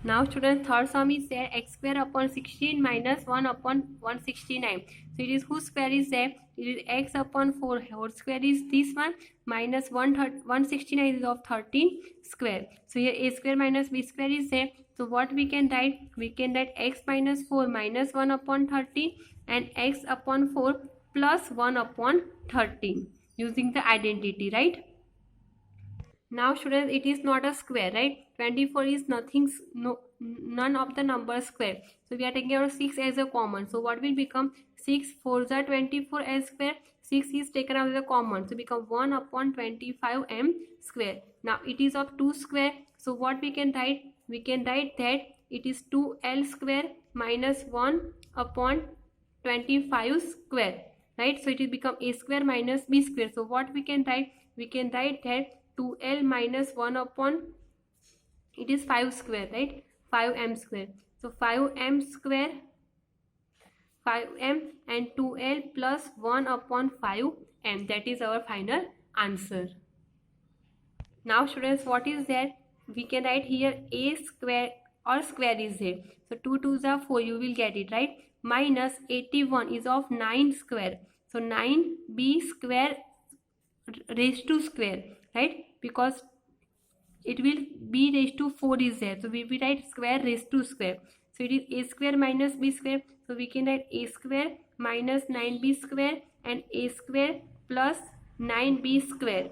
Now students, third sum is there, x square upon 16 minus 1 upon 169. So it is whose square is there? It is x upon 4 whole square is this one, minus 169 is of 13 square. So here a square minus b square is there. So what we can write? We can write x minus 4 minus 1 upon 13 and x upon 4 plus 1 upon 13 using the identity, right? Now students, it is not a square, right? 24 is nothing, none of the numbers square. So we are taking out 6 as a common. So what will become? 6 4s are 24 as square. 6 is taken out as a common. So become 1 upon 25 m square. Now it is of 2 square. So what we can write? We can write that it is 2l square minus 1 upon 25 square, right? So it will become a square minus b square. So what we can write? We can write that 2l minus 1 upon, it is 5 square, right? 5m square. So 5m square, 5m and 2l plus 1 upon 5m. That is our final answer. Now students, what is that? We can write here a square or square is there. So 2 2s are 4, you will get it, right? Minus 81 is of 9 square. So 9b square raised to square, right? Because it will b raised to 4 is there. So we will write square raised to square. So it is a square minus b square. So we can write a square minus 9b square and a square plus 9b square.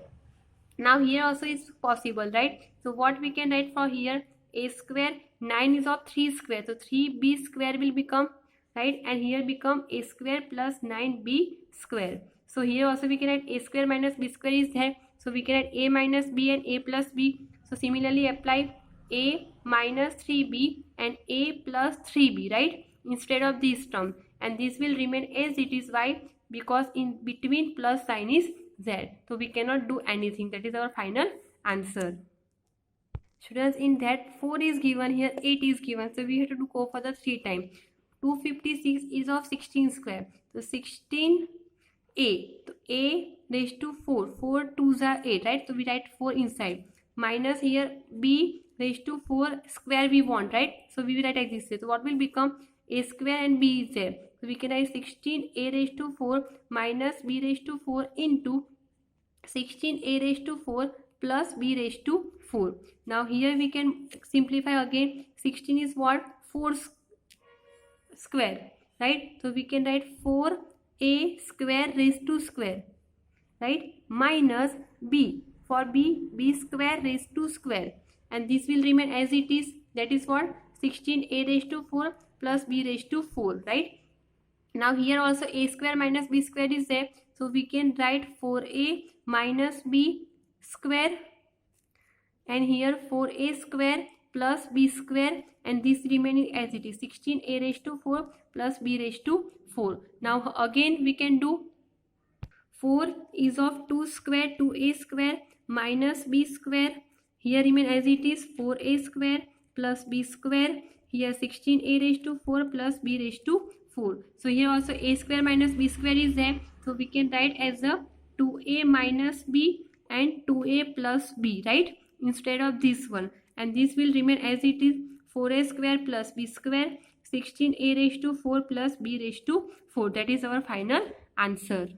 Now here also is possible, right? So what we can write for here? A square, 9 is of 3 square. So 3b square will become, right? And here become a square plus 9b square. So here also we can write a square minus b square is there. So we can write a minus b and a plus b. So similarly apply a minus 3b and a plus 3b, right? Instead of this term. And this will remain as it is. Why? Because in between plus sign is z. So we cannot do anything. That is our final answer. Students, in that 4 is given, here 8 is given. So we have to go for the 3 times. 256 is of 16 square. So 16 a. So a raised to 4. 4 2s are 8, right? So we write 4 inside. Minus here b raised to 4 square we want, right? So we will write like this way. So what will become? A square and b is there. So we can write 16 a raised to 4 minus b raised to 4 into 16 a raised to 4 plus b raised to 4. Now here we can simplify again. 16 is what? 4 square, right? So we can write 4a square raised to square, right? Minus b. For b square raised to square. And this will remain as it is. That is what? 16a raised to 4 plus b raised to 4, right? Now here also a square minus b square is there. So we can write 4a minus b square. And here 4a square plus b square. And this remaining as it is. 16a raised to 4 plus b raised to 4. Now again we can do 4 is of 2 square, 2a square minus b square. Here remain as it is. 4a square plus b square. Here 16a raised to 4 plus b raised to 4. So here also a square minus b square is there. So we can write as a 2a minus b and 2a plus b, right? Instead of this one. And this will remain as it is. 4a square plus b square. 16a raised to 4 plus b raised to 4. That is our final answer.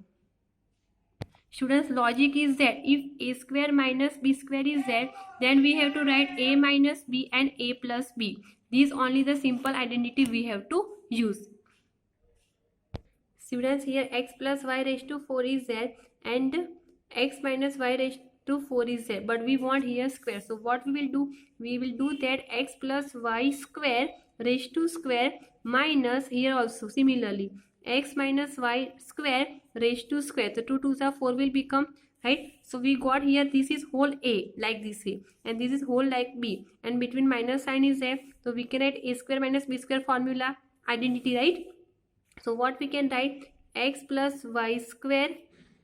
Students, logic is that if a square minus b square is there, then we have to write a minus b and a plus b. This only the simple identity we have to use. Students, here x plus y raised to 4 is there and x minus y raised to 4 is there. But we want here square. So what we will do? We will do that x plus y square raised to square minus here also similarly x minus y square raised to square. So 2 2s are 4 will become, right? So we got here this is whole a like this way and this is whole like b and between minus sign is there. So we can write a square minus b square formula identity, right? So what we can write? X plus y square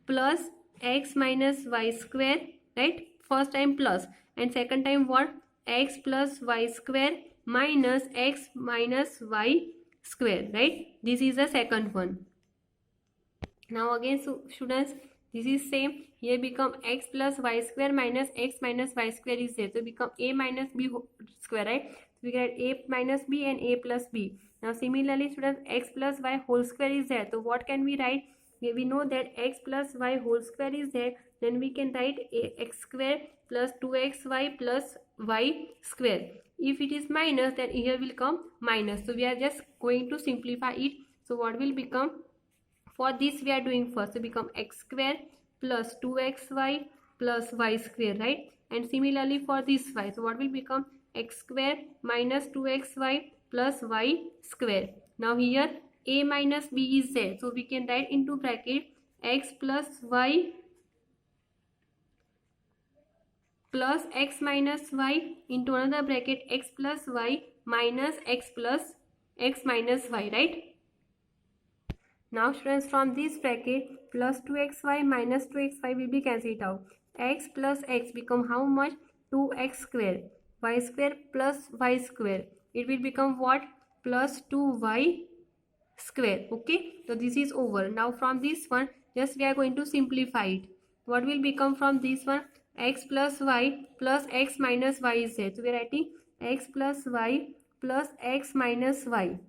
plus x minus y square, right? First time plus and second time what? X plus y square minus x minus y square, right? This is the second one. Now again, so students, this is same here become x plus y square minus x minus y square is there, so become a minus b square, right? So we get a minus b and a plus b. Now similarly students, x plus y whole square is there, so what can we write? We know that x plus y whole square is there, then we can write x square plus 2xy plus y square. If it is minus, then here will come minus, so we are just going to simplify it. So what will become? For this we are doing first, so become x square plus 2xy plus y square, right? And similarly for this y, so what will become? X square minus 2xy plus y square. Now here a minus b is there, so we can write into bracket x plus y plus x minus y into another bracket x plus y minus x plus x minus y, right? Now students, from this bracket plus 2xy minus 2xy will be cancelled out. X plus x become how much? 2x square. Y square plus y square. It will become what? Plus 2y square. Okay, so this is over. Now from this one, just we are going to simplify it. What will become from this one? X plus y plus x minus y is there, so we are writing x plus y plus x minus y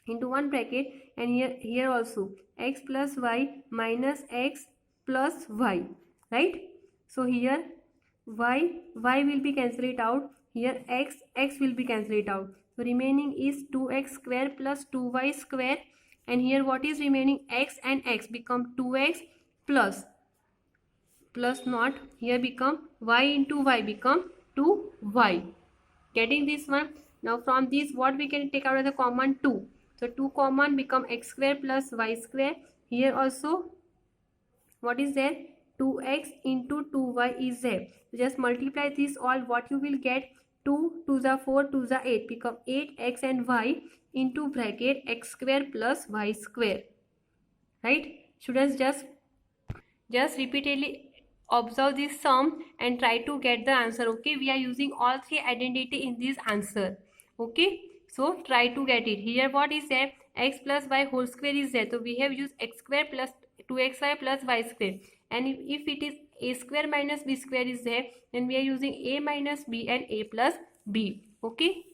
into one bracket, and here also x plus y minus x plus y, right? So here y will be cancelled out, here x will be cancelled out, so remaining is 2x square plus 2y square, and here what is remaining? X and x become 2x plus not, here become y into y become 2y. Getting this one? Now from this what we can take out as the common? 2. So 2 common become x square plus y square. Here also what is there? 2x into 2y is there. So just multiply this all, what you will get? 2 to the 4 to the 8 become 8x and y into bracket x square plus y square, right? Students, just repeatedly observe this sum and try to get the answer. Okay, we are using all three identity in this answer. Okay, so try to get it. Here what is there? X plus y whole square is there, so we have used x square plus 2xy plus y square, and if it is a square minus b square is there, then we are using a minus b and a plus b. Okay,